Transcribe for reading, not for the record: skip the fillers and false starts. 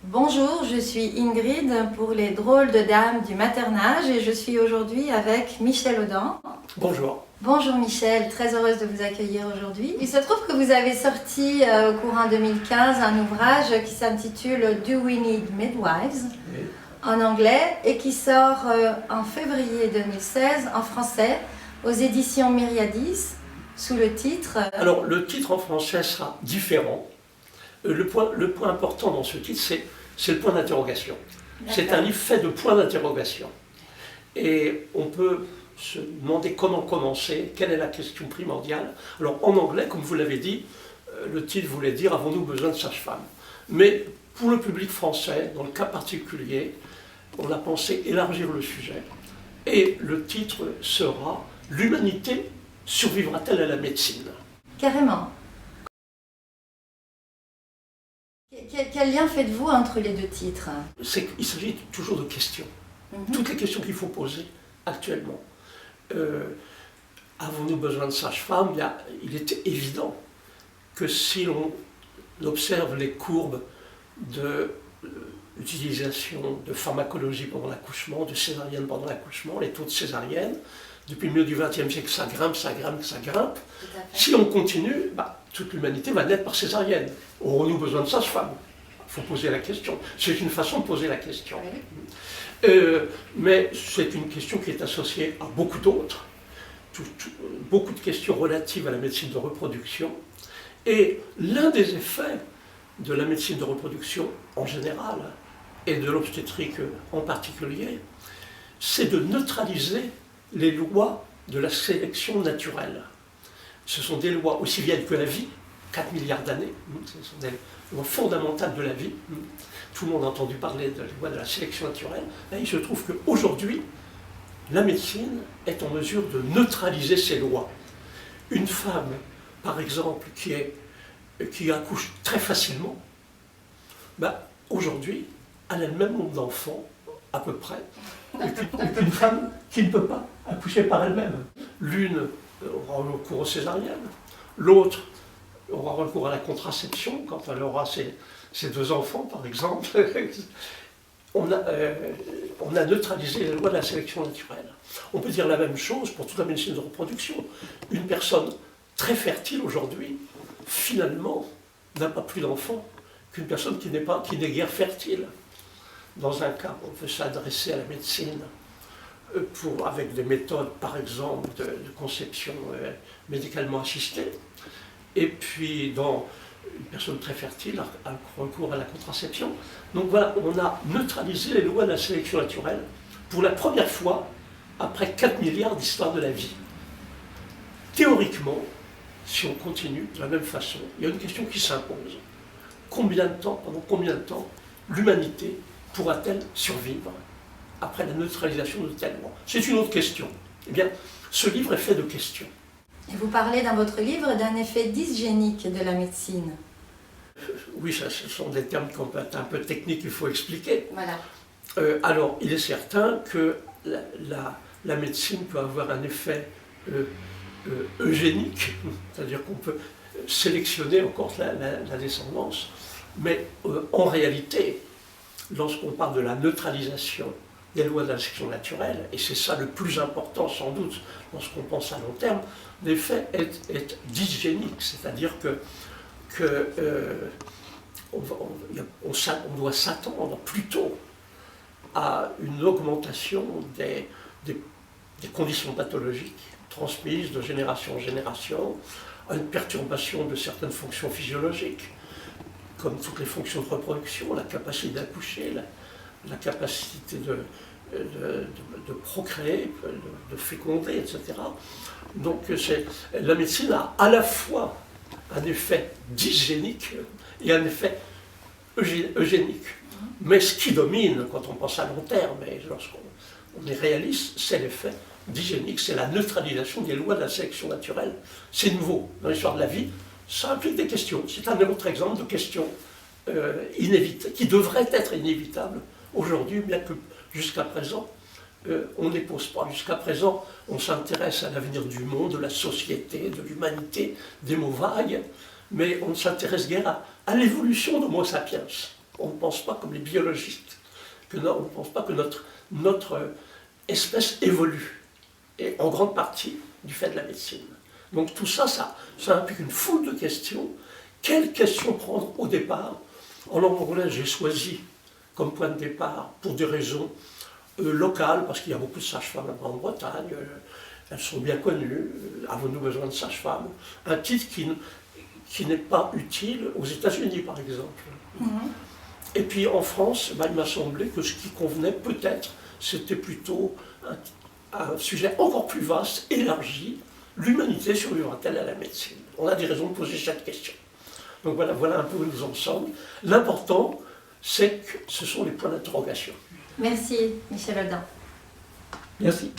Bonjour, je suis Ingrid pour les drôles de dames du maternage et je suis aujourd'hui avec Michel Audin. Bonjour. Bonjour Michel, très heureuse de vous accueillir aujourd'hui. Il se trouve que vous avez sorti au courant 2015 un ouvrage qui s'intitule Do We Need Midwives en anglais et qui sort en février 2016 en français aux éditions Myriadis sous le titre... Alors le titre en français sera différent. Le point important dans ce titre, c'est le point d'interrogation. C'est un livre fait de points d'interrogation. Et on peut se demander comment commencer, quelle est la question primordiale. Alors en anglais, comme vous l'avez dit, le titre voulait dire « Avons-nous besoin de sage-femme ?» Mais pour le public français, dans le cas particulier, on a pensé élargir le sujet. Et le titre sera « L'humanité survivra-t-elle à la médecine ?» Carrément. Quel lien faites-vous entre les deux titres? Il s'agit toujours de questions. Toutes les questions qu'il faut poser actuellement. Avons-nous besoin de sages-femmes? Il est évident que si l'on observe les courbes d'utilisation de pharmacologie pendant l'accouchement, de césarienne pendant l'accouchement, les taux de césarienne, depuis le milieu du XXe siècle, ça grimpe, ça grimpe, ça grimpe. Si on continue, toute l'humanité va naître par césarienne. Aurons-nous besoin de sages-femmes? Il faut poser la question. C'est une façon de poser la question. Mais c'est une question qui est associée à beaucoup d'autres, beaucoup de questions relatives à la médecine de reproduction. Et l'un des effets de la médecine de reproduction en général, et de l'obstétrique en particulier, c'est de neutraliser les lois de la sélection naturelle. Ce sont des lois aussi vieilles que la vie, 4 milliards d'années, ce sont des lois fondamentales de la vie. Tout le monde a entendu parler de la loi de la sélection naturelle. Et il se trouve qu'aujourd'hui, la médecine est en mesure de neutraliser ces lois. Une femme, par exemple, qui accouche très facilement, aujourd'hui, elle a le même nombre d'enfants, à peu près, qu'une femme qui ne peut pas accoucher par elle-même. L'une aura recours aux césariennes, l'autre aura recours à la contraception quand elle aura ses 2 enfants, par exemple. On a neutralisé les lois de la sélection naturelle. On peut dire la même chose pour toute la médecine de reproduction. Une personne très fertile aujourd'hui, finalement, n'a pas plus d'enfants qu'une personne qui n'est guère fertile. Dans un cas, on peut s'adresser à la médecine avec des méthodes, par exemple, de conception médicalement assistée. Et puis, dans une personne très fertile, a recours à la contraception. Donc voilà, on a neutralisé les lois de la sélection naturelle pour la première fois après 4 milliards d'histoires de la vie. Théoriquement, si on continue de la même façon, il y a une question qui s'impose. Pendant combien de temps, l'humanité pourra-t-elle survivre après la neutralisation de telles lois? C'est une autre question. Eh bien, ce livre est fait de questions. Et vous parlez dans votre livre d'un effet dysgénique de la médecine. Oui, ce sont des termes qui peuvent être un peu techniques, il faut expliquer. Voilà. Alors, il est certain que la médecine peut avoir un effet eugénique, c'est-à-dire qu'on peut sélectionner encore la descendance, mais en réalité, lorsqu'on parle de la neutralisation des lois de la sélection naturelle, et c'est ça le plus important sans doute lorsqu'on pense à long terme, l'effet est dysgénique, c'est-à-dire on doit s'attendre plutôt à une augmentation des conditions pathologiques transmises de génération en génération, à une perturbation de certaines fonctions physiologiques, comme toutes les fonctions de reproduction, la capacité d'accoucher, la capacité de procréer, de féconder, etc. Donc la médecine a à la fois un effet dysgénique et un effet eugénique. Mais ce qui domine quand on pense à long terme, et lorsqu'on est réaliste, c'est l'effet dysgénique, c'est la neutralisation des lois de la sélection naturelle. C'est nouveau dans l'histoire de la vie, ça implique des questions. C'est un autre exemple de questions qui devraient être inévitables aujourd'hui, bien que jusqu'à présent, on ne les pose pas. Jusqu'à présent, on s'intéresse à l'avenir du monde, de la société, de l'humanité, des mots vagues, mais on ne s'intéresse guère à l'évolution d'Homo sapiens. On ne pense pas comme les biologistes, on ne pense pas que notre espèce évolue, et en grande partie du fait de la médecine. Donc tout ça, ça implique une foule de questions. Quelles questions prendre au départ? En langue anglaise, j'ai choisi comme point de départ, pour des raisons locales, parce qu'il y a beaucoup de sages-femmes en Grande-Bretagne, elles sont bien connues, avons-nous besoin de sages-femmes? Un titre qui n'est pas utile aux États-Unis, par exemple. Et puis en France, il m'a semblé que ce qui convenait peut-être, c'était plutôt un sujet encore plus vaste, élargi. L'humanité survivra-t-elle à la médecine? On a des raisons de poser cette question. Donc voilà un peu où nous en sommes. L'important, c'est que ce sont les points d'interrogation. Merci, Michel Audin. Merci.